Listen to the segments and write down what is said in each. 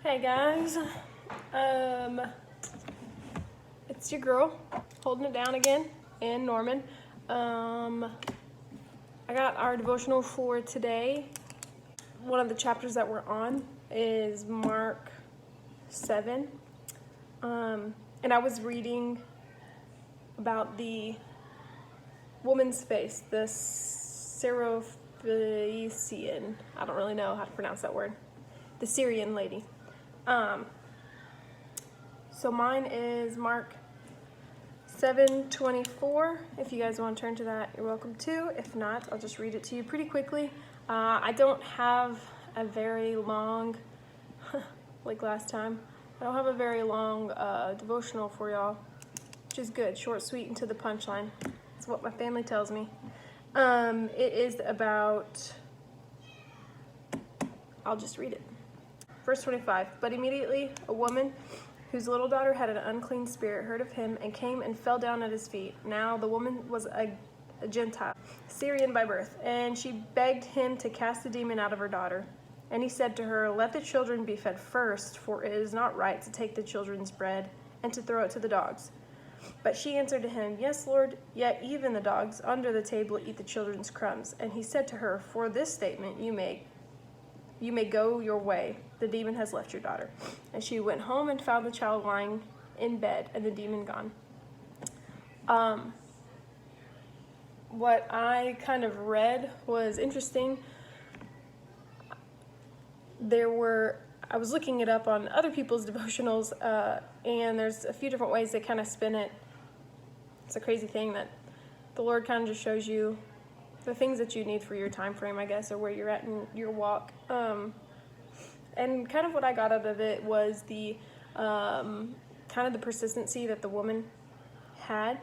Hey guys, it's your girl holding it down again, and Norman. I got our devotional for today. One of the chapters that we're on is Mark 7, and I was reading about the woman's face, the Syrophoenician. I don't really know how to pronounce that word. The Syrian lady. So mine is Mark 7:24. If you guys want to turn to that, you're welcome to. If not, I'll just read it to you pretty quickly. I don't have a very long, like last time, I don't have a very long devotional for y'all, which is good. Short, sweet, and to the punchline. That's what my family tells me. It is about, I'll just read it. Verse 25, but immediately a woman whose little daughter had an unclean spirit heard of him and came and fell down at his feet. Now the woman was a Gentile, Syrian by birth, and she begged him to cast the demon out of her daughter. And he said to her, let the children be fed first, for it is not right to take the children's bread and to throw it to the dogs. But she answered to him, yes, Lord, yet even the dogs under the table eat the children's crumbs. And he said to her, for this statement you may go your way. The demon has left your daughter. And she went home and found the child lying in bed and the demon gone. What I kind of read was interesting. I was looking it up on other people's devotionals, and there's a few different ways they kind of spin it. It's a crazy thing that the Lord kind of just shows you the things that you need for your time frame, I guess, or where you're at in your walk. And kind of what I got out of it was the kind of the persistency that the woman had.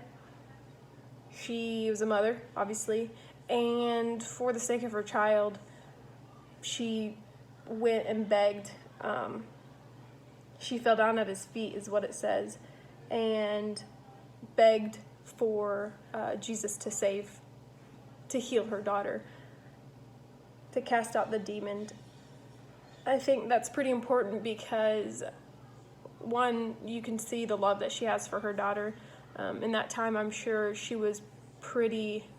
She was a mother, obviously, and for the sake of her child, she went and begged. She fell down at his feet, is what it says, and begged for Jesus to heal her daughter, to cast out the demon. I think that's pretty important because, one, you can see the love that she has for her daughter. In that time, I'm sure she was pretty,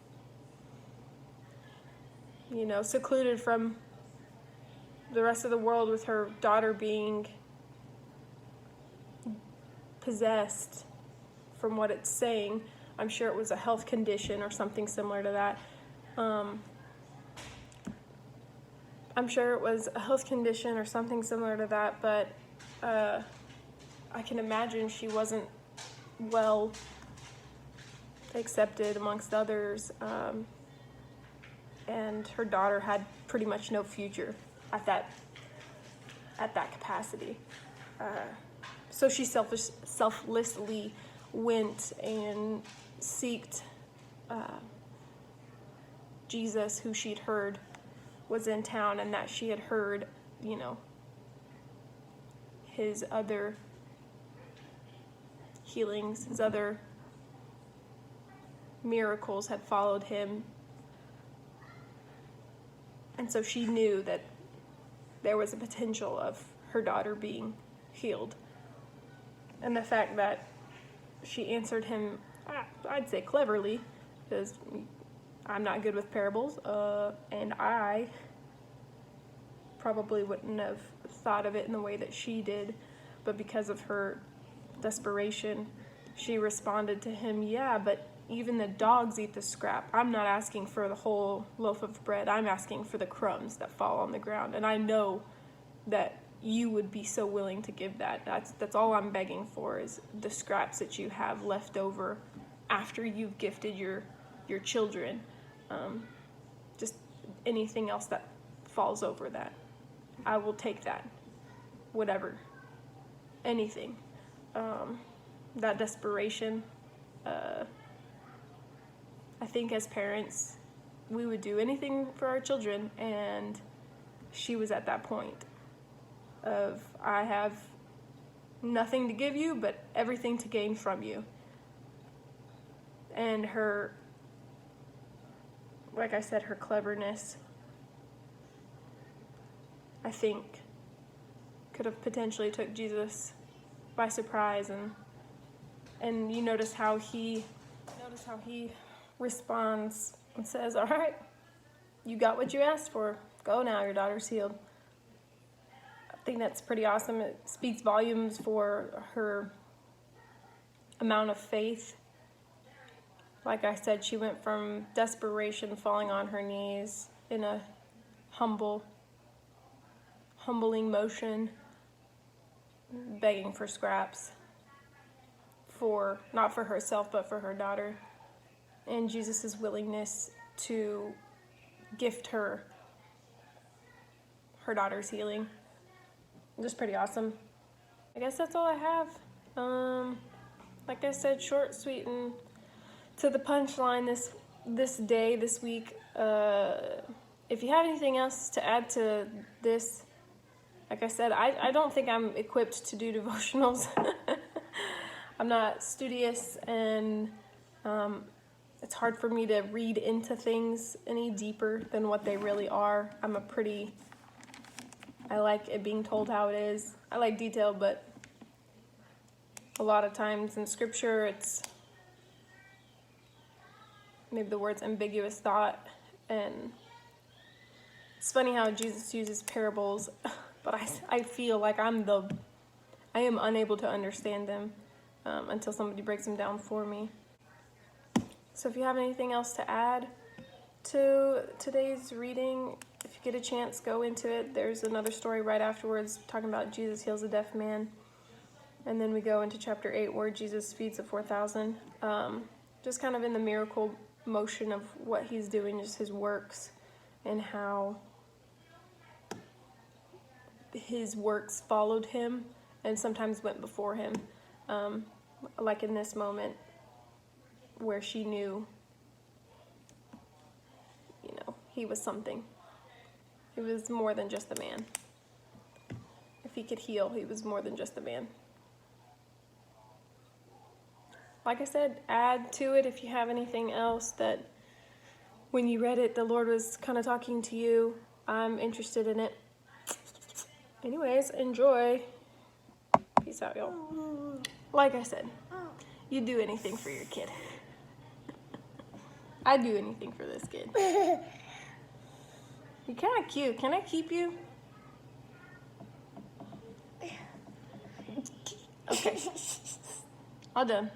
secluded from the rest of the world, with her daughter being possessed, from what it's saying. I'm sure it was a health condition or something similar to that. I'm sure it was a health condition or something similar to that, but I can imagine she wasn't well accepted amongst others, and her daughter had pretty much no future at that capacity. So she selflessly went and sought Jesus, who she'd heard was in town, and that she had heard, his other healings, his other miracles had followed him. And so she knew that there was a potential of her daughter being healed. And the fact that she answered him, I'd say cleverly, because I'm not good with parables, and I probably wouldn't have thought of it in the way that she did, but because of her desperation, she responded to him, yeah, but even the dogs eat the scrap. I'm not asking for the whole loaf of bread. I'm asking for the crumbs that fall on the ground, and I know that you would be so willing to give that. That's all I'm begging for, is the scraps that you have left over after you've gifted your children. Just anything else that falls over that, I will take that, whatever, anything. That desperation, I think as parents, we would do anything for our children, and she was at that point of, I have nothing to give you, but everything to gain from you. And her, like I said, her cleverness, I think could have potentially took Jesus by surprise, and you notice how he responds and says, "All right, you got what you asked for. Go now, your daughter's healed." I think that's pretty awesome. It speaks volumes for her amount of faith. Like I said, she went from desperation, falling on her knees in a humbling motion, begging for scraps, not for herself, but for her daughter. And Jesus' willingness to gift her daughter's healing. Just pretty awesome. I guess that's all I have. Like I said, short, sweet, and to the punchline this week. If you have anything else to add to this, like I said, I don't think I'm equipped to do devotionals. I'm not studious, and it's hard for me to read into things any deeper than what they really are. I like it being told how it is. I like detail, but a lot of times in scripture, it's maybe the word's ambiguous thought, and it's funny how Jesus uses parables, but I feel like I am unable to understand them until somebody breaks them down for me. So if you have anything else to add to today's reading, if you get a chance, go into it. There's another story right afterwards talking about Jesus heals a deaf man. And then we go into chapter 8 where Jesus feeds the 4,000. Just kind of in the miracle motion of what he's doing, just his works, and how his works followed him and sometimes went before him. Like in this moment where she knew, he was something. He was more than just a man. If he could heal, he was more than just a man. Like I said, add to it if you have anything else that when you read it, the Lord was kind of talking to you. I'm interested in it. Anyways, enjoy. Peace out, y'all. Like I said, you do anything for your kid. I'd do anything for this kid. You're kind of cute. Can I keep you? Okay. All done.